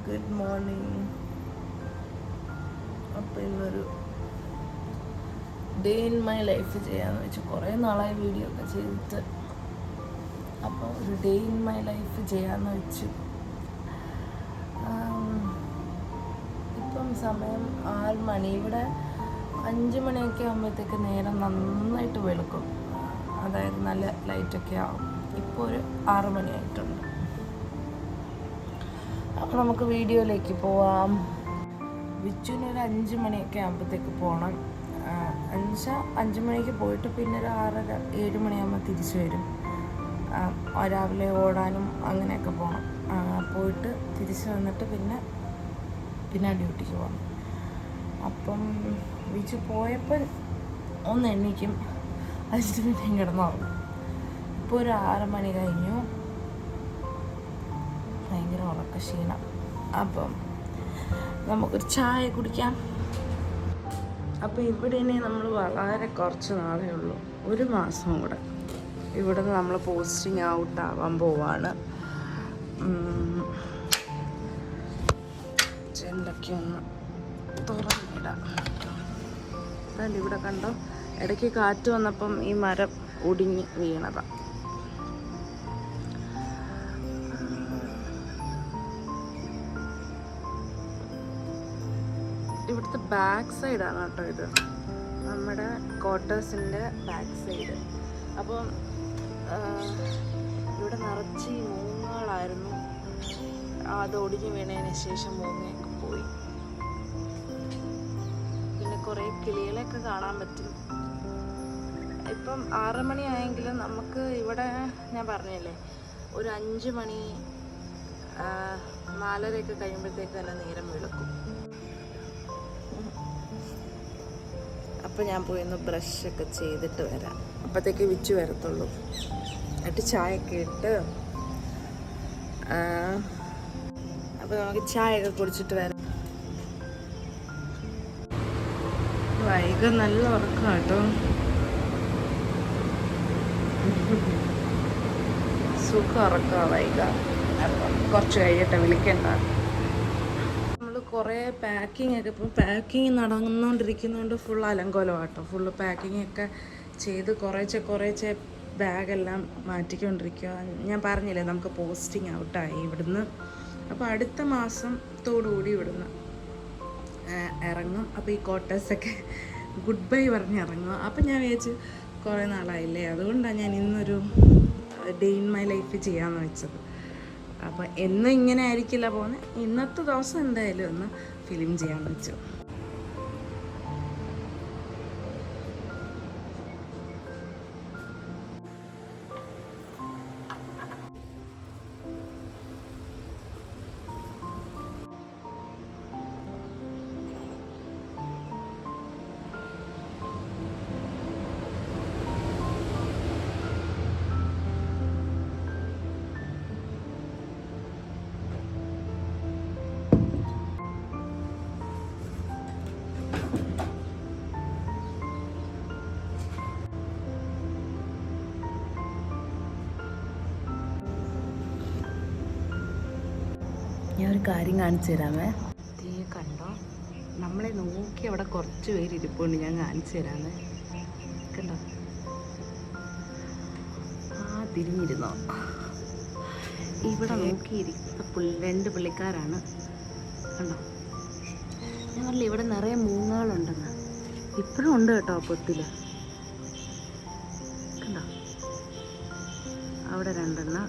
Good morning. അപ്പോൾ ഇന്നൊരു day in my life ചെയ്യാമെന്ന് വെച്ചു. കുറേ നാളായി വീഡിയോ ഒക്കെ ചെയ്തിട്ട്. അപ്പോൾ ഒരു ഡേ ഇൻ മൈ ലൈഫ് ചെയ്യാമെന്ന് വെച്ചു. ഇപ്പം സമയം 6 മണി. ഇവിടെ 5 മണിയൊക്കെ ആകുമ്പോഴത്തേക്ക് നേരം നന്നായിട്ട് വെളുക്കും. അതായത് നല്ല ലൈറ്റൊക്കെ ആവും. ഇപ്പോൾ ഒരു 6 മണിയായിട്ടുണ്ട്. അപ്പോൾ നമുക്ക് വീഡിയോയിലേക്ക് പോവാം. വിച്ചുവിനൊരു 5 മണിയൊക്കെ ആകുമ്പോഴത്തേക്ക് പോകണം. 5 മണിക്ക് പോയിട്ട് പിന്നെ ഒരു 6:30 7 മണിയാകുമ്പോൾ തിരിച്ചു വരും. രാവിലെ ഓടാനും അങ്ങനെയൊക്കെ പോകണം. പോയിട്ട് തിരിച്ച് വന്നിട്ട് പിന്നെ ഡ്യൂട്ടിക്ക് പോകണം. അപ്പം വിച്ചു പോയപ്പോൾ ഒന്ന് എണ്ണിക്കും, 5 മിനിറ്റ് കിടന്നുറങ്ങും. ഇപ്പോൾ ഒരു 6 മണി കഴിഞ്ഞു. ഭയങ്കര ഉറക്ക ക്ഷീണം. അപ്പം നമുക്കൊരു ചായ കുടിക്കാം. അപ്പോൾ ഇവിടെ ഇനി നമ്മൾ വളരെ കുറച്ച് നാളേ ഉള്ളൂ, 1 മാസം കൂടെ. ഇവിടെ നിന്ന് നമ്മൾ പോസ്റ്റിംഗ് ഔട്ട് ആവാൻ പോവാണ്. ചെല്ലൊക്കെ ഒന്ന് തുറന്നിടാം. അതാണ്ട് ഇവിടെ കണ്ടോ, ഇടയ്ക്ക് കാറ്റ് വന്നപ്പം ഈ മരം ഒടിഞ്ഞ് വീണതാണ്. ഇവിടുത്തെ ബാക്ക് സൈഡാണ് കേട്ടോ ഇത്, നമ്മുടെ ക്വാർട്ടേഴ്സിൻ്റെ ബാക്ക് സൈഡ്. അപ്പം ഇവിടെ നിറച്ച് മൂങ്ങകളായിരുന്നു. അത് ഒടിഞ്ഞ് വീണതിന് ശേഷം മൂങ്ങയൊക്കെ പോയി. പിന്നെ കുറേ കിളികളെയൊക്കെ കാണാൻ പറ്റും. ഇപ്പം 6 മണി ആയെങ്കിലും നമുക്ക് ഇവിടെ, ഞാൻ പറഞ്ഞില്ലേ, ഒരു 5 മണി 4:30 കഴിയുമ്പോഴത്തേക്ക് തന്നെ നേരം വെളുക്കും. അപ്പോൾ ഞാൻ പോയി ഒന്ന് ബ്രഷൊക്കെ ചെയ്തിട്ട് വരാം. അപ്പോഴത്തേക്ക് വിച്ചു വരത്തുള്ളൂ. എന്നിട്ട് ചായയൊക്കെ ഇട്ട് അപ്പോൾ നമുക്ക് ചായയൊക്കെ കുടിച്ചിട്ട് വരാം. വൈക നല്ല ഉറക്കം കേട്ടോ, സുഖം ഉറക്കമാണ് വൈക. അപ്പം കുറച്ച് കഴിയട്ടെ, വിളിക്കണ്ട. കുറേ പാക്കിംഗ് ഒക്കെ, ഇപ്പം പാക്കിങ് നടന്നുകൊണ്ടിരിക്കുന്നതുകൊണ്ട് ഫുൾ അലങ്കോലമാണ് കേട്ടോ. ഫുള്ള് പാക്കിംഗ് ഒക്കെ ചെയ്ത് കുറേശ്ശെ ബാഗെല്ലാം മാറ്റിക്കൊണ്ടിരിക്കുക. ഞാൻ പറഞ്ഞില്ലേ, നമുക്ക് പോസ്റ്റിംഗ് ഔട്ടായി ഇവിടുന്ന്. അപ്പോൾ അടുത്ത മാസത്തോടുകൂടി ഇവിടുന്ന് ഇറങ്ങും. അപ്പോൾ ഈ ക്വാർട്ടേഴ്സൊക്കെ ഗുഡ് ബൈ പറഞ്ഞ് ഇറങ്ങുക. അപ്പം ഞാൻ വിചാരിച്ചു കുറേ നാളായില്ലേ, അതുകൊണ്ടാണ് ഞാൻ ഇന്നൊരു ഡേ ഇൻ മൈ ലൈഫ് ചെയ്യാമെന്ന് വെച്ചത്. അപ്പോൾ എന്നും ഇങ്ങനെ ആയിരിക്കില്ല പോകുന്നത്. ഇന്നത്തെ ദിവസം എന്തായാലും ഒന്ന് ഫിലിം ചെയ്യാമെന്ന് വെച്ചു. ഞാൻ ഒരു കാര്യം കാണിച്ചു തരാമേ. തീ കണ്ടോ, നമ്മളെ നോക്കി അവിടെ കുറച്ച് പേര് ഇരിപ്പുണ്ട്. ഞാൻ കാണിച്ചു തരാമേ. കണ്ടോ, തിരിഞ്ഞിരുന്നോ? ഇവിടെ നോക്കിയിരിക്കുന്ന 2 പുള്ളിക്കാരാണ്. കണ്ടോ, ഞാൻ പറഞ്ഞില്ല ഇവിടെ നിറയെ മൂങ്ങകളുണ്ടെന്ന്. ഇപ്പോഴും ഉണ്ട് കേട്ടോ പൊത്തിൽ. കണ്ടോ, അവിടെ 2 എണ്ണം.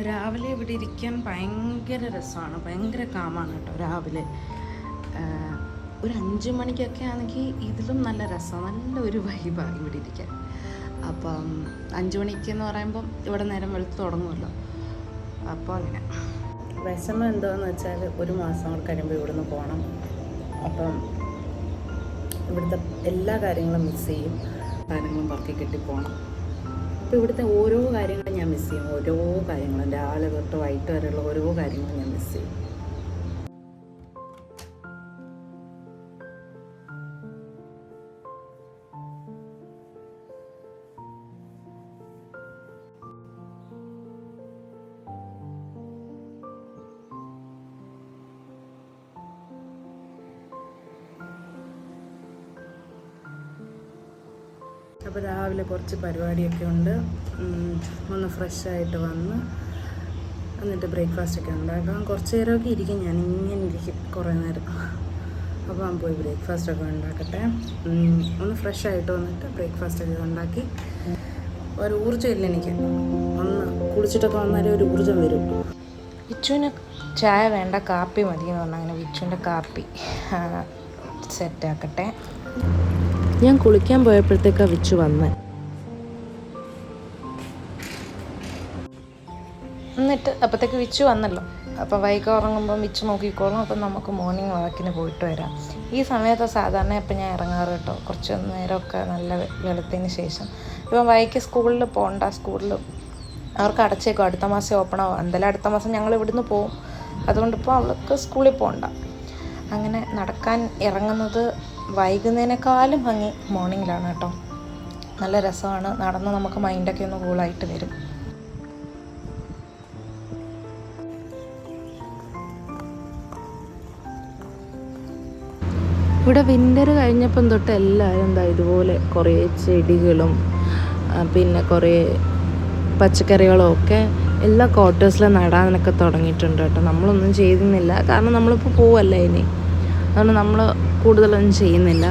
രാവിലെ ഇവിടെ ഇരിക്കാൻ ഭയങ്കര രസമാണ്, ഭയങ്കര കാമാണ് കേട്ടോ. രാവിലെ ഒരു 5 മണിക്കൊക്കെ ആണെങ്കിൽ ഇതിലും നല്ല രസമാണ്, നല്ലൊരു വൈബാണ് ഇവിടെ ഇരിക്കാൻ. അപ്പം 5 മണിക്കെന്ന് പറയുമ്പം ഇവിടെ നേരം വെളുത്ത് തുടങ്ങുമല്ലോ. അപ്പോൾ അങ്ങനെ വിഷമം എന്താണെന്ന് വെച്ചാൽ 1 മാസം കൂടെ കഴിയുമ്പോൾ ഇവിടുന്ന് പോകണം. അപ്പം ഇവിടുത്തെ എല്ലാ കാര്യങ്ങളും മിസ് ചെയ്യും. കാര്യങ്ങളും പറക്കി കെട്ടി പോകണം. അപ്പോൾ ഇവിടുത്തെ ഓരോ കാര്യങ്ങളും ഞാൻ മിസ് ചെയ്യും. ഓരോ കാര്യങ്ങളും രാവിലെ തൊട്ട് വൈകിട്ട് വരെയുള്ള ഓരോ കാര്യങ്ങളും ഞാൻ മിസ് ചെയ്യും. അപ്പോൾ രാവിലെ കുറച്ച് പരിപാടിയൊക്കെ ഉണ്ട്. ഒന്ന് ഫ്രഷായിട്ട് വന്ന് എന്നിട്ട് ബ്രേക്ക്ഫാസ്റ്റൊക്കെ ഉണ്ടാക്കാം. കുറച്ച് നേരമൊക്കെ ഇരിക്കും, ഞാൻ ഇങ്ങനെ ഇരിക്കും കുറേ നേരം. അപ്പോൾ ഞാൻ പോയി ബ്രേക്ക്ഫാസ്റ്റൊക്കെ ഉണ്ടാക്കട്ടെ. ഒന്ന് ഫ്രഷായിട്ട് വന്നിട്ട് ബ്രേക്ക്ഫാസ്റ്റൊക്കെ ഉണ്ടാക്കി. ഒരു ഊർജ്ജമില്ല എനിക്ക്, ഒന്ന് കുളിച്ചിട്ടൊക്കെ വന്നാലേ ഒരു ഊർജ്ജം വരും. വിച്ചുവിന് ചായ വേണ്ട, കാപ്പി മതി എന്ന് പറഞ്ഞാൽ അങ്ങനെ വിച്ചുവിൻ്റെ കാപ്പി സെറ്റാക്കട്ടെ. ഞാൻ കുളിക്കാൻ പോയപ്പോഴത്തേക്കാണ് വിച്ചു വന്നത്. എന്നിട്ട് അപ്പോഴത്തേക്ക് വിച്ചു വന്നല്ലോ. അപ്പോൾ വൈകി ഉറങ്ങുമ്പം വിച്ച് നോക്കിക്കോളും. അപ്പം നമുക്ക് മോർണിംഗ് വാക്കിന് പോയിട്ട് വരാം. ഈ സമയത്ത് സാധാരണ ഇപ്പം ഞാൻ ഇറങ്ങാറ് കേട്ടോ, കുറച്ച് നേരമൊക്കെ നല്ല വെളുത്തതിന് ശേഷം. ഇപ്പം വൈകി സ്കൂളിൽ പോകണ്ട, സ്കൂളിൽ അവർക്ക് അടച്ചേക്കും, അടുത്ത മാസം ഓപ്പൺ ആവും. എന്തായാലും അടുത്ത മാസം ഞങ്ങൾ ഇവിടുന്ന് പോവും, അതുകൊണ്ടിപ്പോൾ അവൾക്ക് സ്കൂളിൽ പോകണ്ട. അങ്ങനെ നടക്കാൻ ഇറങ്ങുന്നത് വൈകുന്നതിനേക്കാളും ഭംഗി മോർണിംഗിലാണ് കേട്ടോ. നല്ല രസമാണ്, നടന്ന് നമുക്ക് മൈൻഡൊക്കെ ഒന്ന് കൂളായിട്ട് വരും. ഇവിടെ വിൻ്റർ കഴിഞ്ഞപ്പം തൊട്ട് എല്ലാവരും എന്താ ഇതുപോലെ കുറേ ചെടികളും പിന്നെ കുറേ പച്ചക്കറികളും ഒക്കെ എല്ലാ ക്വാർട്ടേഴ്സിലും നടാനൊക്കെ തുടങ്ങിയിട്ടുണ്ട് കേട്ടോ. നമ്മളൊന്നും ചെയ്യുന്നില്ല, കാരണം നമ്മളിപ്പോൾ പോവല്ലേ ഇനി, അതുകൊണ്ട് നമ്മൾ കൂടുതലൊന്നും ചെയ്യുന്നില്ല.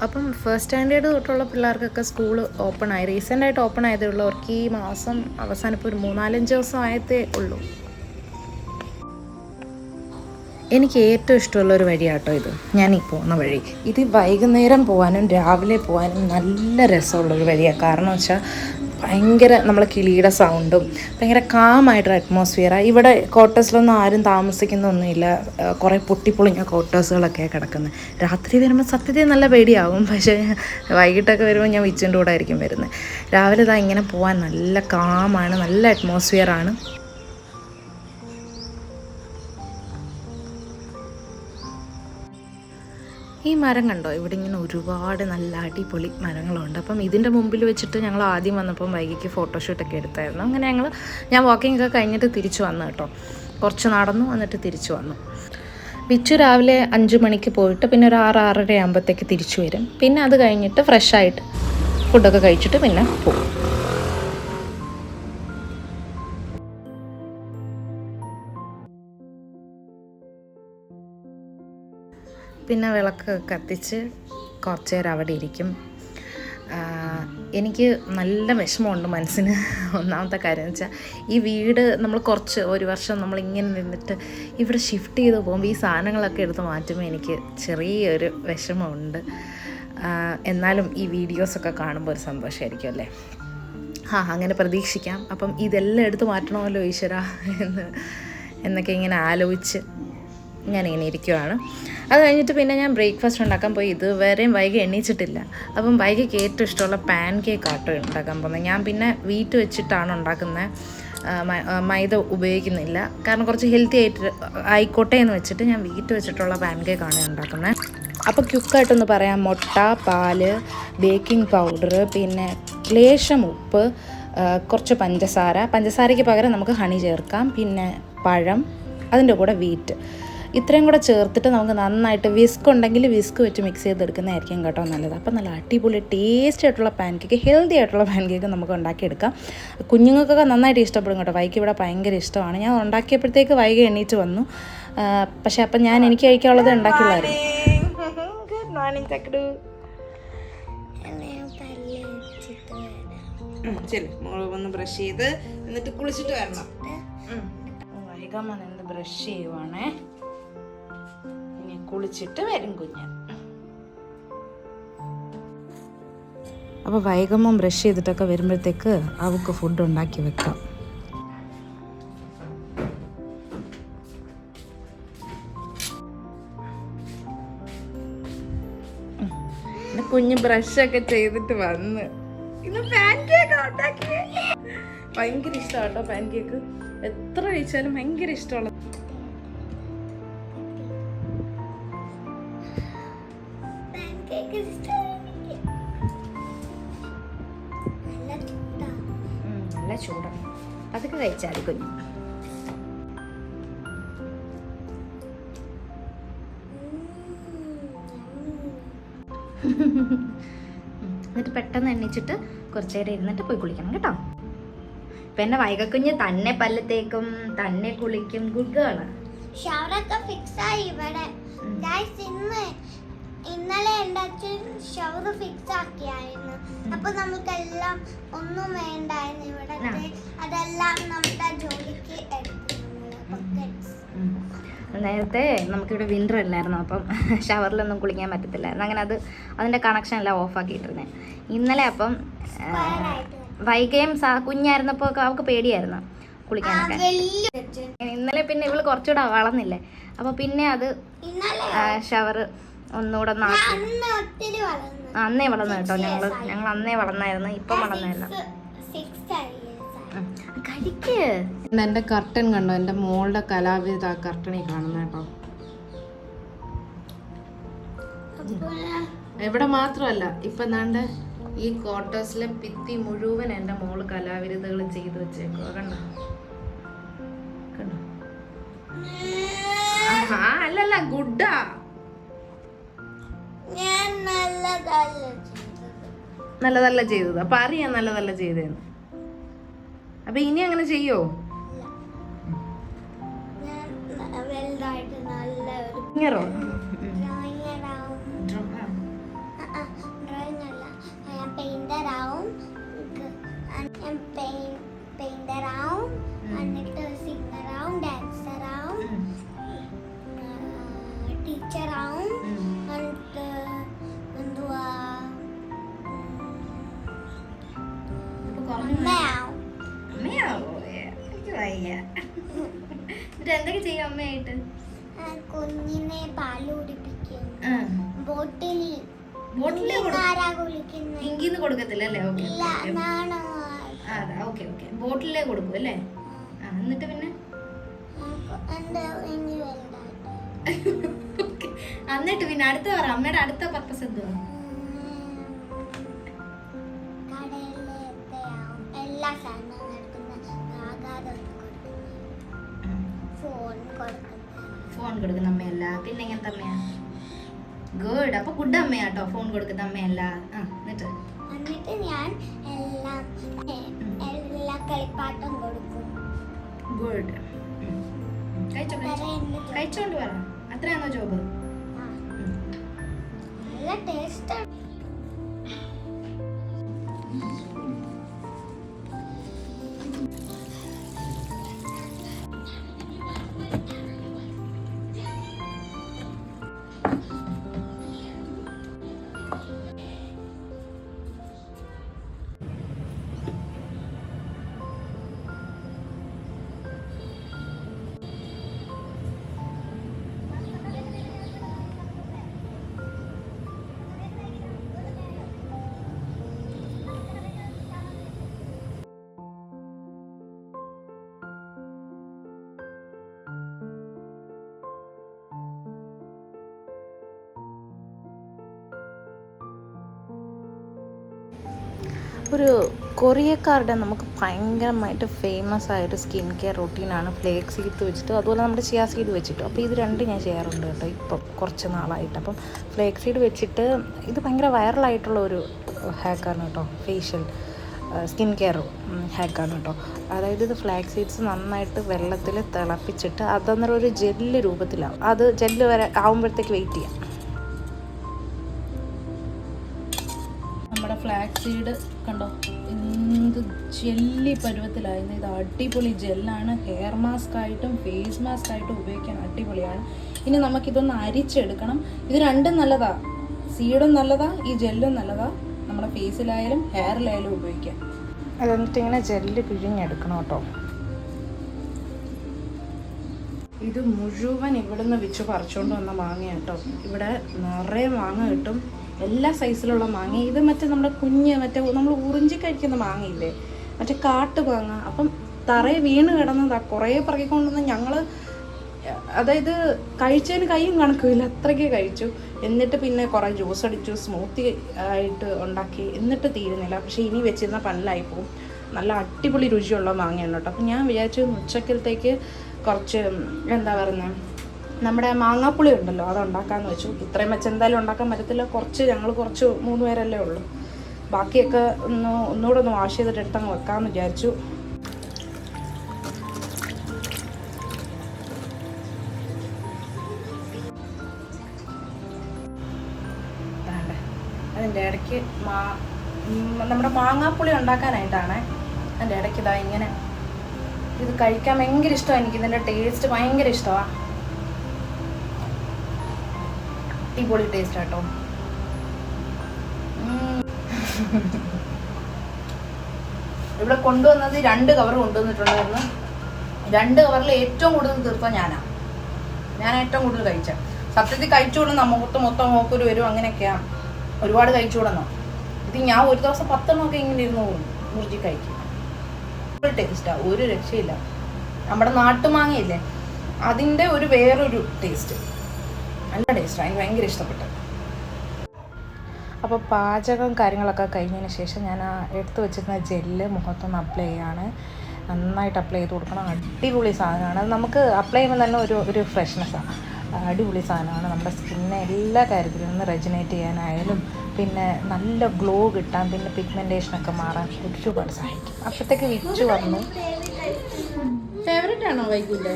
അപ്പം ഫസ്റ്റ് സ്റ്റാൻഡേർഡ് തൊട്ടുള്ള പിള്ളേർക്കൊക്കെ സ്കൂൾ ഓപ്പൺ ആയി, റീസെൻ്റായിട്ട് ഓപ്പൺ ആയതേ ഉള്ളൂ. അവർക്ക് ഈ മാസം അവസാനം ഇപ്പോൾ ഒരു 3-4 ദിവസം ആയതേ ഉള്ളൂ. എനിക്ക് ഏറ്റവും ഇഷ്ടമുള്ളൊരു വഴിയാട്ടോ ഇത്, ഞാൻ ഈ പോകുന്ന വഴി. ഇത് വൈകുന്നേരം പോകാനും രാവിലെ പോകാനും നല്ല രസമുള്ളൊരു വഴിയാണ്. കാരണം വെച്ചാൽ ഭയങ്കര നമ്മളെ കിളിയുടെ സൗണ്ടും ഭയങ്കര കാമായിട്ടൊരു അറ്റ്മോസ്ഫിയറാണ്. ഇവിടെ ക്വാർട്ടേഴ്സിലൊന്നും ആരും താമസിക്കുന്നൊന്നുമില്ല, കുറേ പൊട്ടിപ്പൊളിഞ്ഞ ക്വാർട്ടേഴ്സുകളൊക്കെ കിടക്കുന്നത്. രാത്രി വരുമ്പോൾ സത്യത്തിൽ നല്ല പേടിയാവും, പക്ഷേ വൈകിട്ടൊക്കെ വരുമ്പോൾ ഞാൻ വിച്ചിൻ്റെ കൂടെ ആയിരിക്കും വരുന്നത്. രാവിലെ ഇതാ ഇങ്ങനെ പോകാൻ നല്ല കാമാണ്, നല്ല അറ്റ്മോസ്ഫിയറാണ്. ഈ മരം കണ്ടോ, ഇവിടെ ഇങ്ങനെ ഒരുപാട് നല്ല അടിപൊളി മരങ്ങളുണ്ട്. അപ്പം ഇതിൻ്റെ മുമ്പിൽ വെച്ചിട്ട് ഞങ്ങൾ ആദ്യം വന്നപ്പം വൈകിക്ക് ഫോട്ടോഷൂട്ടൊക്കെ എടുത്തായിരുന്നു. അങ്ങനെ ഞാൻ വാക്കിംഗ് ഒക്കെ കഴിഞ്ഞിട്ട് തിരിച്ചു വന്നു കേട്ടോ. കുറച്ച് നടന്നു എന്നിട്ട് തിരിച്ചു വന്നു. വിച്ചു രാവിലെ 5 മണിക്ക് പോയിട്ട് പിന്നെ ഒരു 6-6:30 ആകുമ്പോഴത്തേക്ക് തിരിച്ചു വരും. പിന്നെ അത് കഴിഞ്ഞിട്ട് ഫ്രഷായിട്ട് ഫുഡൊക്കെ കഴിച്ചിട്ട് പിന്നെ പോകും. പിന്നെ വിളക്ക് കത്തിച്ച് കുറച്ച് നേരം അവിടെ ഇരിക്കും. എനിക്ക് നല്ല വിഷമമുണ്ട് മനസ്സിന്. ഒന്നാമത്തെ കാര്യം എന്ന് വെച്ചാൽ ഈ വീട് നമ്മൾ ഒരു വർഷം നമ്മളിങ്ങനെ നിന്നിട്ട് ഇവിടെ ഷിഫ്റ്റ് ചെയ്ത് പോകുമ്പോൾ ഈ സാധനങ്ങളൊക്കെ എടുത്ത് മാറ്റുമ്പോൾ എനിക്ക് ചെറിയൊരു വിഷമമുണ്ട്. എന്നാലും ഈ വീഡിയോസൊക്കെ കാണുമ്പോൾ ഒരു സന്തോഷമായിരിക്കും അല്ലേ. അങ്ങനെ പ്രതീക്ഷിക്കാം. അപ്പം ഇതെല്ലാം എടുത്ത് മാറ്റണമല്ലോ ഈശ്വര എന്നൊക്കെ ഇങ്ങനെ ആലോചിച്ച് ഞാനിങ്ങനെ ഇരിക്കുവാണ്. അത് കഴിഞ്ഞിട്ട് പിന്നെ ഞാൻ ബ്രേക്ക്ഫാസ്റ്റ് ഉണ്ടാക്കാൻ പോയി. ഇതുവരെയും വൈകി എണ്ണീച്ചിട്ടില്ല. അപ്പം വൈകിക്ക് ഏറ്റവും ഇഷ്ടമുള്ള പാൻ കേക്ക് ആട്ടോ ഉണ്ടാക്കാൻ പോകുന്നത്. ഞാൻ പിന്നെ വീറ്റ് വെച്ചിട്ടാണ് ഉണ്ടാക്കുന്നത്, മൈദ ഉപയോഗിക്കുന്നില്ല. കാരണം കുറച്ച് ഹെൽത്തി ആയിക്കോട്ടെ എന്ന് വെച്ചിട്ട് ഞാൻ വീറ്റ് വെച്ചിട്ടുള്ള പാൻ കേക്കാണ് ഉണ്ടാക്കുന്നത്. അപ്പോൾ ക്വിക്കായിട്ടൊന്ന് പറയാം, മുട്ട, പാല്, ബേക്കിംഗ് പൗഡർ, പിന്നെ ലേശം ഉപ്പ്, കുറച്ച് പഞ്ചസാരയ്ക്ക് പകരം നമുക്ക് ഹണി ചേർക്കാം, പിന്നെ പഴം, അതിൻ്റെ കൂടെ വീറ്റ്, ഇത്രയും കൂടെ ചേർത്തിട്ട് നമുക്ക് നന്നായിട്ട് വിസ്ക് ഉണ്ടെങ്കിൽ വിസ്ക് വെച്ച് മിക്സ് ചെയ്തെടുക്കുന്നതായിരിക്കും കേട്ടോ നല്ലത്. അപ്പോൾ നല്ല അടിപൊളി ടേസ്റ്റി ആയിട്ടുള്ള പാൻ കേക്ക്, ഹെൽത്തി ആയിട്ടുള്ള പാൻ കേക്ക് നമുക്ക് ഉണ്ടാക്കിയെടുക്കാം. കുഞ്ഞുങ്ങൾക്കൊക്കെ നന്നായിട്ട് ഇഷ്ടപ്പെടും കേട്ടോ. വൈകി ഇവിടെ ഭയങ്കര ഇഷ്ടമാണ്. ഞാൻ ഉണ്ടാക്കിയപ്പോഴത്തേക്ക് വൈകി എണീറ്റ് വന്നു. പക്ഷെ അപ്പം എനിക്ക് കഴിക്കാനുള്ളത് ഉണ്ടാക്കിയുള്ളായിരുന്നു. Good morning ചക്കടു. ഒന്ന് ബ്രഷ് ചെയ്ത് എന്നിട്ട് കുളിച്ചിട്ട് വരണം. വൈകമ്മ നിന്ന് ബ്രഷ് ചെയ്യുവാണേ, ഇനി കുളിച്ചിട്ട് വരും കുഞ്ഞ്. അപ്പോൾ വൈകമ്മ ബ്രഷ് ചെയ്തിട്ടൊക്കെ വരുമ്പോഴത്തേക്ക് അവൾക്ക് ഫുഡ് ഉണ്ടാക്കി വെക്കാം. കുഞ്ഞ് ബ്രഷൊക്കെ ചെയ്തിട്ട് വന്ന് ഇന്ന് പാൻ കേക്ക് ഉണ്ടാക്കി. ഭയങ്കര ഇഷ്ടമാണ് കേട്ടോ പാൻ കേക്ക്. എത്ര കഴിച്ചാലും ഭയങ്കര ഇഷ്ടമുള്ള. നല്ല ചൂടാണ്. അതൊക്കെ കഴിച്ചാൽ കുഞ്ഞു. എന്നിട്ട് പെട്ടെന്ന് എണ്ണിച്ചിട്ട് കുറച്ച് നേരം ഇരുന്നിട്ട് പോയി കുളിക്കണം കേട്ടോ. ഇപ്പൊ എന്റെ വൈകക്കുഞ്ഞ് തന്നെ പല്ലത്തേക്കും തന്നെ കുളിക്കും. Good girl. ഷവറൊക്കെ ഫിക്സ് ആയി ഇവിടെ. ഇന്നലെ എൻ്റെ അച്ഛൻ ഷവർ ഫിക്സ് ആക്കിയായിരുന്നു. അപ്പൊ നമുക്കെല്ലാം ഒന്നും വേണ്ടായിരുന്നു ഇവിടത്തെ. അതെല്ലാം നമ്മുടെ ജോലിക്ക് എടുത്തു. നേരത്തെ നമുക്കിവിടെ വിൻ്റർ അല്ലായിരുന്നു, അപ്പം ഷവറിലൊന്നും കുളിക്കാൻ പറ്റത്തില്ലായിരുന്നു. അങ്ങനെ അതിൻ്റെ കണക്ഷൻ എല്ലാം ഓഫാക്കിയിട്ടിരുന്നത്. ഇന്നലെ അപ്പം വൈകയും കുഞ്ഞായിരുന്നപ്പോൾ അവൾക്ക് പേടിയായിരുന്നു കുളിക്കാനൊക്കെ. ഇന്നലെ പിന്നെ ഇവള് കുറച്ചുകൂടെ വളർന്നില്ലേ, അപ്പോൾ പിന്നെ അത് ഷവർ ഒന്നുകൂടെ അന്നേ വളർന്നു കേട്ടോ. ഞങ്ങൾ അന്നേ വളർന്നായിരുന്നു, ഇപ്പം വളർന്നായിരുന്നു. കഴിക്ക്. എൻ്റെ കർട്ടൻ കണ്ടോ, എൻ്റെ മോളുടെ കലാവിധ ആ കർട്ടണിൽ കാണുന്ന കേട്ടോ. ഇവിടെ മാത്രമല്ല, ഇപ്പൊ എന്താണ്ട് ഈ ക്വാർട്ടേഴ്സിലെ ഭിത്തി മുഴുവൻ എൻ്റെ മോള് കലാവിരുദ്ധകൾ ചെയ്തു വെച്ചേക്കോ. കണ്ടോ കണ്ടോ? അല്ലല്ല, ഗുഡാ. നല്ലതല്ല ചെയ്തത്. അപ്പൊ അറിയാം നല്ലതല്ല ചെയ്തതെന്ന്. അപ്പൊ ഇനി അങ്ങനെ ചെയ്യോ? എന്തൊക്കെ ചെയ്യും അമ്മയായിട്ട്? കുഞ്ഞിനെ പാല് കുടിപ്പിക്കും. ഇങ്കിന്ന് കൊടുക്കത്തില്ല അല്ലേ? ബോട്ടിലേ കൊടുക്കും അല്ലേ? എന്നിട്ട് പിന്നെ എന്നിട്ട് പിന്നെ അടുത്ത പറ, അമ്മയുടെ അടുത്ത പർപ്പസ് എന്തുവാ? ഫോൺ കൊടുക്കുന്ന അമ്മയല്ല, പിന്നെ എങ്ങനത്തെ അമ്മയാ? ഗുഡ്. അപ്പൊ ഗുഡ് അമ്മയാട്ടോ, ഫോൺ കൊടുക്കുന്ന അമ്മയല്ല. എന്നിട്ട് ഞാൻ എല്ലാ കളിപ്പാട്ടും കൊടുക്കും. ഗുഡ്. കഴിച്ചോണ്ട് പറ, അത്രയാണോ ജോബ്? നല്ല ടേസ്റ്റ്. ഒരു കൊറിയക്കാരുടെ നമുക്ക് ഭയങ്കരമായിട്ട് ഫേമസ് ആയൊരു സ്കിൻ കെയർ റൊട്ടീനാണ് ഫ്ലേക്സ് സീഡ് വെച്ചിട്ട്, അതുപോലെ നമ്മുടെ ചിയാ സീഡ് വെച്ചിട്ട്. അപ്പോൾ ഇത് രണ്ടും ഞാൻ ചെയ്യാറുണ്ട് കേട്ടോ ഇപ്പം കുറച്ച് നാളായിട്ട്. അപ്പം ഫ്ലേക്സ് സീഡ് വെച്ചിട്ട് ഇത് ഭയങ്കര വൈറലായിട്ടുള്ള ഒരു ഹാക്കാണ് കേട്ടോ, ഫേഷ്യൽ സ്കിൻ കെയർ ഹാക്കാണ് കേട്ടോ. അതായത് ഇത് ഫ്ലാക്സ് സീഡ്സ് നന്നായിട്ട് വെള്ളത്തിൽ തിളപ്പിച്ചിട്ട് അതെന്നൊരു ഒരു ജെല്ല് രൂപത്തിലാവും. അത് ജെല്ല് വരെ ആവുമ്പോഴത്തേക്ക് വെയിറ്റ് ചെയ്യാം. നമ്മുടെ ഫ്ലാക്സ് സീഡ് കണ്ടോ എന്ത് ജെല്ലി പരുവത്തിലായിരുന്നു. ഇത് അടിപൊളി ജെല്ലാണ്. ഹെയർ മാസ്ക് ആയിട്ടും ഫേസ് മാസ്ക് ആയിട്ടും ഉപയോഗിക്കാൻ അടിപൊളിയാണ്. ഇനി നമുക്കിതൊന്ന് അരിച്ചെടുക്കണം. ഇത് രണ്ടും നല്ലതാ, സീഡും നല്ലതാ, ഈ ജെല്ലും നല്ലതാ. നമ്മുടെ ഫേസിലായാലും ഹെയറിലായാലും ഉപയോഗിക്കാം. അതെന്നിട്ട് ഇങ്ങനെ ജെല്ല് പിഴിഞ്ഞെടുക്കണം കേട്ടോ. ഇത് മുഴുവൻ ഇവിടുന്ന് വെച്ച് പറിച്ചുകൊണ്ട് വന്ന മാങ്ങ കേട്ടോ. ഇവിടെ നിറയെ മാങ്ങ കിട്ടും, എല്ലാ സൈസിലുള്ള മാങ്ങ. ഇത് മറ്റേ നമ്മുടെ കുഞ്ഞ് മറ്റേ നമ്മൾ ഉറിഞ്ചി കഴിക്കുന്ന മാങ്ങയില്ലേ, മറ്റേ കാട്ടുമാങ്ങ. അപ്പം തറയെ വീണ് കിടന്നതാ. കുറേ പറക്കിക്കൊണ്ടുവന്ന് ഞങ്ങൾ, അതായത് കഴിച്ചതിന് കൈയും കണക്കില്ല, അത്രയ്ക്ക് കഴിച്ചു. എന്നിട്ട് പിന്നെ കുറേ ജ്യൂസ് അടിച്ചു, സ്മൂത്തി ആയിട്ട് ഉണ്ടാക്കി, എന്നിട്ട് തീരുന്നില്ല. പക്ഷേ ഇനി വെച്ചിരുന്ന പല്ലായി പോകും. നല്ല അടിപൊളി രുചിയുള്ള മാങ്ങയാണ് കേട്ടോ. അപ്പോൾ ഞാൻ വിചാരിച്ചു ഉച്ചക്കലത്തേക്ക് കുറച്ച് എന്താ പറയുന്നത്, നമ്മുടെ മാങ്ങാപ്പുളി ഉണ്ടല്ലോ, അത് ഉണ്ടാക്കാമെന്ന് വെച്ചു. ഇത്രയും വെച്ച് എന്തായാലും ഉണ്ടാക്കാൻ പറ്റത്തില്ല. ഞങ്ങൾ കുറച്ച് 3 പേരല്ലേ ഉള്ളൂ. ബാക്കിയൊക്കെ ഒന്നുകൂടെ ഒന്ന് വാഷ് ചെയ്തിട്ട് എടുത്തങ്ങ് വെക്കാമെന്ന് വിചാരിച്ചു. അതിൻ്റെ ഇടയ്ക്ക് നമ്മുടെ മാങ്ങാപ്പുളി ഉണ്ടാക്കാനായിട്ടാണ്. അതിൻ്റെ ഇടയ്ക്ക് ഇതാ ഇങ്ങനെ ഇത് കഴിക്കാൻ ഭയങ്കര ഇഷ്ടമാണ് എനിക്ക്. ഇതിൻ്റെ ടേസ്റ്റ് ഭയങ്കര ഇഷ്ടമാണ്. അടിപൊളി ടേസ്റ്റ് കേട്ടോ. ഇവിടെ കൊണ്ടുവന്നത് 2 കവർ കൊണ്ടുവന്നിട്ടുണ്ടായിരുന്നു. 2 കവറിൽ ഏറ്റവും കൂടുതൽ തീർത്ത ഞാൻ ഏറ്റവും കൂടുതൽ കഴിച്ച. സത്യത്തിൽ കഴിച്ചുകൊള്ളുന്ന മൊത്തം മോക്കൊരു വരും, അങ്ങനെയൊക്കെയാണ്. ഒരുപാട് കഴിച്ചുകൂടെന്നോ. ഇത് ഞാൻ ഒരു ദിവസം 10 ഇങ്ങനെ ഇരുന്ന് മുറിച്ച് കഴിക്കും. ടേസ്റ്റാണ്, ഒരു രക്ഷയില്ല. നമ്മുടെ നാട്ടുമാങ്ങയില്ലേ, അതിൻ്റെ ഒരു വേറൊരു ടേസ്റ്റ്, നല്ല ടേസ്റ്റാണ്. എനിക്ക് ഭയങ്കര ഇഷ്ടപ്പെട്ടു. അപ്പോൾ പാചകം കാര്യങ്ങളൊക്കെ കഴിഞ്ഞതിന് ശേഷം ഞാൻ ആ എടുത്ത് വെച്ചിരുന്ന ജെല്ല് മുഖത്തൊന്ന് അപ്ലൈ ചെയ്യാണ്. നന്നായിട്ട് അപ്ലൈ ചെയ്ത് കൊടുക്കണം. അടിപൊളി സാധനമാണ്. അത് നമുക്ക് അപ്ലൈ ചെയ്യുമ്പോൾ തന്നെ ഒരു ഫ്രഷ്നെസ്സാണ്. അടിപൊളി സാധനമാണ്. നമ്മുടെ സ്കിന്നെ എല്ലാ കാര്യത്തിലും ഒന്ന് റെജനേറ്റ് ചെയ്യാനായാലും, പിന്നെ നല്ല ഗ്ലോ കിട്ടാൻ, പിന്നെ പിഗ്മെൻറ്റേഷനൊക്കെ മാറാൻ ഒരുപാട് സഹായിക്കും. അപ്പോഴത്തേക്ക് വിച്ചു വന്നു. ഫേവറേറ്റ് ആണോ വൈകില്ലേ?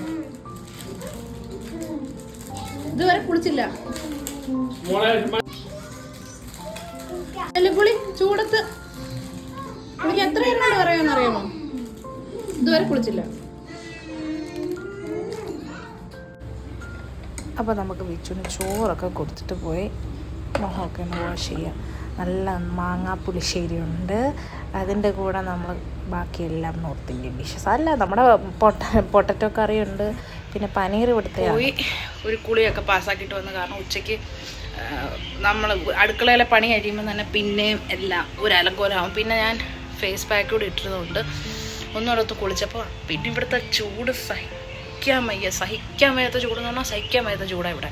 ഇതുവരെ കുളിച്ചില്ല. പുളി ചൂടത്ത് പുളിക്ക് എത്ര പേരോട് പറയാമെന്നറിയാമോ? ഇതുവരെ കുളിച്ചില്ല. അപ്പോൾ നമുക്ക് വിച്ചുവിന് ചോറൊക്കെ കൊടുത്തിട്ട് പോയി മുഖമൊക്കെ ഒന്ന് വാഷ് ചെയ്യാം. നല്ല മാങ്ങാപ്പുളിശ്ശേരി ഉണ്ട്. അതിൻ്റെ കൂടെ നമ്മൾ ബാക്കിയെല്ലാം നോർത്ത് ഇന്ത്യൻ ഡിഷസ് അല്ല, നമ്മുടെ പൊട്ടറ്റോ കറിയുണ്ട്. പിന്നെ പനീർ ഇവിടുത്തെ പോയി ഒരു കുളിയൊക്കെ പാസ്സാക്കിയിട്ട് വന്നു. കാരണം ഉച്ചയ്ക്ക് നമ്മൾ അടുക്കളയിലെ പണി കഴിയുമ്പോൾ തന്നെ പിന്നെയും എല്ലാം ഒരു അലങ്കോലമാവും. പിന്നെ ഞാൻ ഫേസ് പാക്ക് കൂടി ഇട്ടിരുന്നുണ്ട്. ഒന്നുകൂടെ കുളിച്ചപ്പോൾ പിന്നെ ഇവിടുത്തെ ചൂട് സഹിക്കാൻ വയ്യാത്ത ചൂടെന്ന് പറഞ്ഞാൽ സഹിക്കാൻ വയ്യാത്ത ചൂടാണ് ഇവിടെ.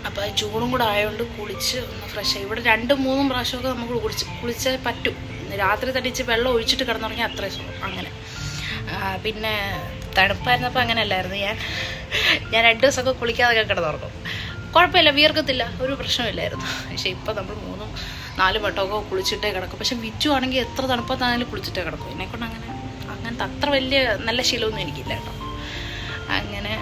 അപ്പോൾ ആ ചൂടും കൂടെ ആയതുകൊണ്ട് കുളിച്ച് ഒന്ന് ഫ്രഷ് ആയി. ഇവിടെ 2-3 പ്രാവശ്യമൊക്കെ നമുക്ക് കുളിച്ചാൽ പറ്റും. രാത്രി തടിച്ച് വെള്ളം ഒഴിച്ചിട്ട് കിടന്നുറങ്ങി അത്രയും സുഖം. അങ്ങനെ പിന്നെ തണുപ്പായിരുന്നപ്പോൾ അങ്ങനെ അല്ലായിരുന്നു. ഞാൻ 2 ദിവസമൊക്കെ കുളിക്കാതൊക്കെ കിടന്നുറങ്ങും. കുഴപ്പമില്ല, വിയർക്കത്തില്ല, ഒരു പ്രശ്നമില്ലായിരുന്നു. പക്ഷേ ഇപ്പോൾ നമ്മൾ 3-4 വട്ടമൊക്കെ കുളിച്ചിട്ടേ കിടക്കും. പക്ഷെ വിച്ചു ആണെങ്കിൽ എത്ര തണുപ്പത്താണെങ്കിലും കുളിച്ചിട്ടേ കിടക്കും. എന്നെക്കൊണ്ട് അങ്ങനത്തെ അത്ര വലിയ നല്ല ശീലമൊന്നും എനിക്കില്ല കേട്ടോ. അങ്ങനെ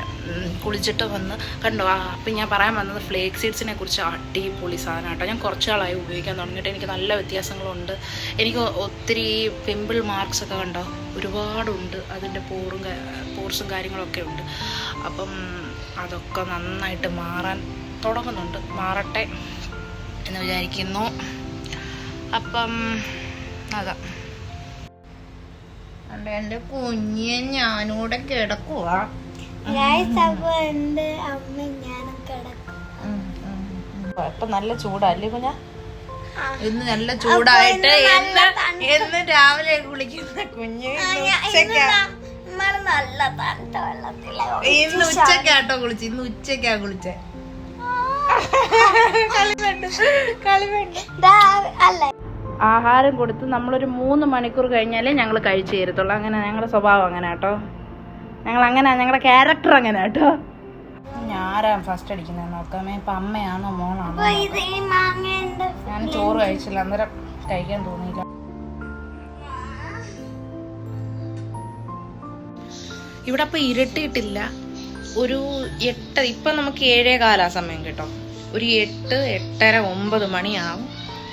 കുളിച്ചിട്ട് വന്ന് കണ്ടോ. അപ്പം ഞാൻ പറയാൻ വന്നത് ഫ്ലേക്സ് സീഡ്സിനെ കുറിച്ച്. അടിപൊളി സാധനം കേട്ടോ. ഞാൻ കുറച്ച് നാളായി ഉപയോഗിക്കാൻ തുടങ്ങിയിട്ട് എനിക്ക് നല്ല വ്യത്യാസങ്ങളുണ്ട്. എനിക്ക് ഒത്തിരി പിമ്പിൾ മാർക്സൊക്കെ കണ്ടോ ഒരുപാടുണ്ട്. അതിൻ്റെ പോർസും കാര്യങ്ങളൊക്കെ ഉണ്ട്. അപ്പം അതൊക്കെ നന്നായിട്ട് മാറാൻ തുടങ്ങുന്നുണ്ട്. മാറട്ടെ എന്ന് വിചാരിക്കുന്നു. അപ്പം അതാ എൻ്റെ കുഞ്ഞെ ഞാനൂടെ കിടക്കുക. ഇപ്പൊ നല്ല ചൂടല്ലേ കുഞ്ഞ? ഇന്ന് നല്ല ചൂടായിട്ട് എന്ന് രാവിലെ കുളിക്കുന്ന കുഞ്ഞ് ഇന്ന് ഉച്ചക്കാട്ടോ കുളിച്ച്. ഇന്ന് ഉച്ചക്കാ കുളിച്ചേ. ആഹാരം കൊടുത്ത് നമ്മളൊരു 3 മണിക്കൂർ കഴിഞ്ഞാലേ ഞങ്ങൾ കഴിച്ചു തരത്തുള്ളൂ. അങ്ങനെ ഞങ്ങളുടെ സ്വഭാവം അങ്ങനെ കേട്ടോ. ഞങ്ങളുടെ ക്യാരക്ടർ അങ്ങനെ കേട്ടോ. ഞാനാ ഫസ്റ്റ് അടിക്കുന്നത് നോക്കാമേ. ഇപ്പൊ അമ്മയാണോ മോളാണോ? ഞാൻ ചോറ് കഴിച്ചില്ല, അന്നേരം കഴിക്കാൻ തോന്നിയില്ല. ഇവിടെ ഇപ്പൊ ഇരുട്ടിയിട്ടില്ല. ഒരു 8, ഇപ്പൊ നമുക്ക് 7:15 സമയം കേട്ടോ. ഒരു 8, 8:30, 9 മണിയാവും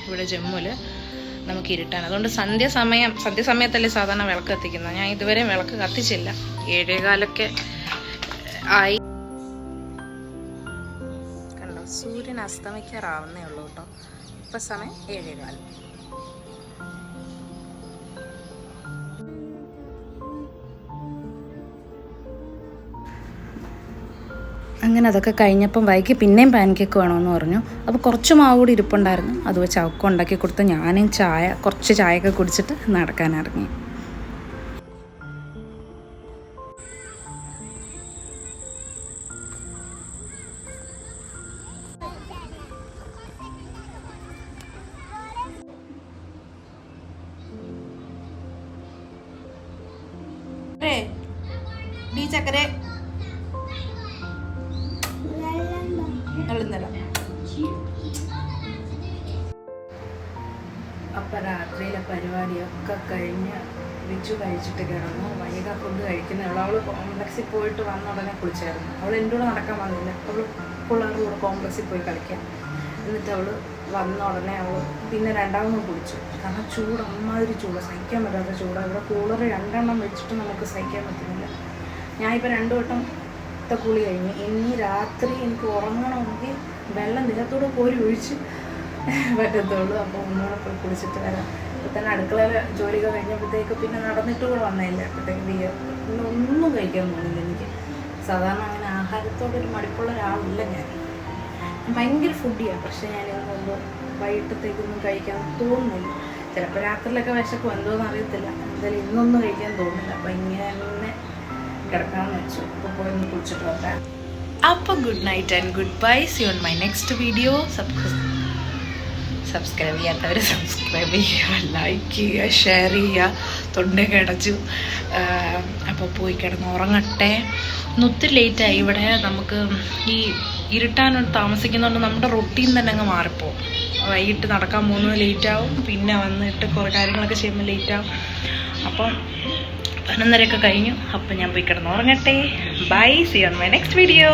ഇവിടെ ജമ്മുവില് നമുക്ക് ഇരുട്ടാൻ. അതുകൊണ്ട് സന്ധ്യാസമയത്തല്ലേ സാധാരണ വിളക്ക് കത്തിക്കുന്നത്. ഞാൻ ഇതുവരെ വിളക്ക് കത്തിച്ചില്ല. 7:15 ആയി. കണ്ടോ, സൂര്യൻ അസ്തമിക്കാറാവുന്നേ ഉള്ളൂ കേട്ടോ. ഇപ്പൊ സമയം 7:15. അങ്ങനെ അതൊക്കെ കഴിഞ്ഞപ്പം വൈകി പിന്നെയും പാൻ കേക്ക് വേണമെന്ന് പറഞ്ഞു. അപ്പോൾ കുറച്ച് മാവ് കൂടി ഇരിപ്പുണ്ടായിരുന്നു. അത് വെച്ച് അവൾക്ക് ഉണ്ടാക്കി കൊടുത്ത് ഞാനും കുറച്ച് ചായയൊക്കെ കുടിച്ചിട്ട് നടക്കാനിറങ്ങി. ചക്കര നള്ളുന്നല്ല. അപ്പം രാത്രിയിലെ പരിപാടിയൊക്കെ കഴിഞ്ഞ് വിച്ചു കഴിച്ചിട്ട് കിടന്നു. വൈക ഫുഡ് കഴിക്കുന്നേ ഉള്ളൂ. അവൾ കോംപ്ലക്സിൽ പോയിട്ട് വന്ന ഉടനെ കുളിച്ചായിരുന്നു. അവൾ എൻ്റെ കൂടെ നടക്കാൻ വന്നില്ല. അവൾ പിള്ളേരുടെ കൂടെ കോംപ്ലക്സിൽ പോയി കളിക്കാൻ. എന്നിട്ട് അവൾ വന്ന ഉടനെ അവൾ പിന്നെ രണ്ടാമതും കുളിച്ചു. കാരണം ചൂട് അമ്മാതിരി ചൂട്, സഹിക്കാൻ പറ്റാത്ത ചൂടാണ്. ഇവിടെ കൂളർ 2 എണ്ണം വെച്ചിട്ട് നമുക്ക് സഹിക്കാൻ പറ്റുന്നില്ല. ഞാനിപ്പോൾ 2 വട്ടത്തെ കുളി കഴിഞ്ഞു. ഇനി രാത്രി എനിക്ക് ഉറങ്ങണമെങ്കിൽ വെള്ളം നിലത്തൂടെ കോരി ഒഴിച്ച് പറ്റത്തുള്ളൂ. അപ്പോൾ ഒന്നുകൂടെ പോയി കുളിച്ചിട്ട് വരാം. ഇപ്പോൾ തന്നെ അടുക്കളയിൽ ജോലിയൊക്കെ കഴിഞ്ഞപ്പോഴത്തേക്ക് പിന്നെ നടന്നിട്ട് കൂടെ വന്നില്ല. അപ്പോഴത്തേക്ക് പിന്നെ ഒന്നും കഴിക്കാൻ തോന്നില്ല എനിക്ക്. സാധാരണ അങ്ങനെ ആഹാരത്തോടൊരു മടുപ്പുള്ള ഒരാളില്ല ഞാൻ. ഭയങ്കര ഫുഡിയാണ്. പക്ഷേ ഞാനിതൊന്നും വൈകിട്ടത്തേക്കൊന്നും കഴിക്കാൻ തോന്നുന്നില്ല. ചിലപ്പോൾ രാത്രിയിലൊക്കെ വിശക്കും, എന്തോന്ന് അറിയത്തില്ല. എന്തായാലും ഇന്നൊന്നും കഴിക്കാൻ തോന്നുന്നില്ല. അപ്പോൾ ഇങ്ങനെ തന്നെ കിടക്കാമെന്ന് വെച്ചു. ഇപ്പോൾ പോയി ഒന്ന് കുളിച്ചിട്ട് വരാം. അപ്പോൾ good night and good bye. See on my next video. Subscribe ചെയ്യാത്തവർ സബ്സ്ക്രൈബ് ചെയ്യുക, ലൈക്ക് ചെയ്യുക, ഷെയർ ചെയ്യുക. തൊണ്ടയൊക്കെ അടച്ചു. അപ്പോൾ പോയി കിടന്ന് ഉറങ്ങട്ടെ. ഒത്തിരി ലേറ്റായി. ഇവിടെ നമുക്ക് ഈ ഇരുട്ടാനോട് താമസിക്കുന്നതുകൊണ്ട് നമ്മുടെ റൊട്ടീൻ തന്നെ അങ്ങ് മാറിപ്പോവും. വൈകിട്ട് നടക്കാൻ പോകുന്നത് ലേറ്റാവും, പിന്നെ വന്നിട്ട് കുറേ കാര്യങ്ങളൊക്കെ ചെയ്യുമ്പോൾ ലേറ്റാവും. അപ്പം 11:30 കഴിഞ്ഞു. അപ്പം ഞാൻ പോയി കിടന്ന് ഉറങ്ങട്ടെ. Bye. See on my next video.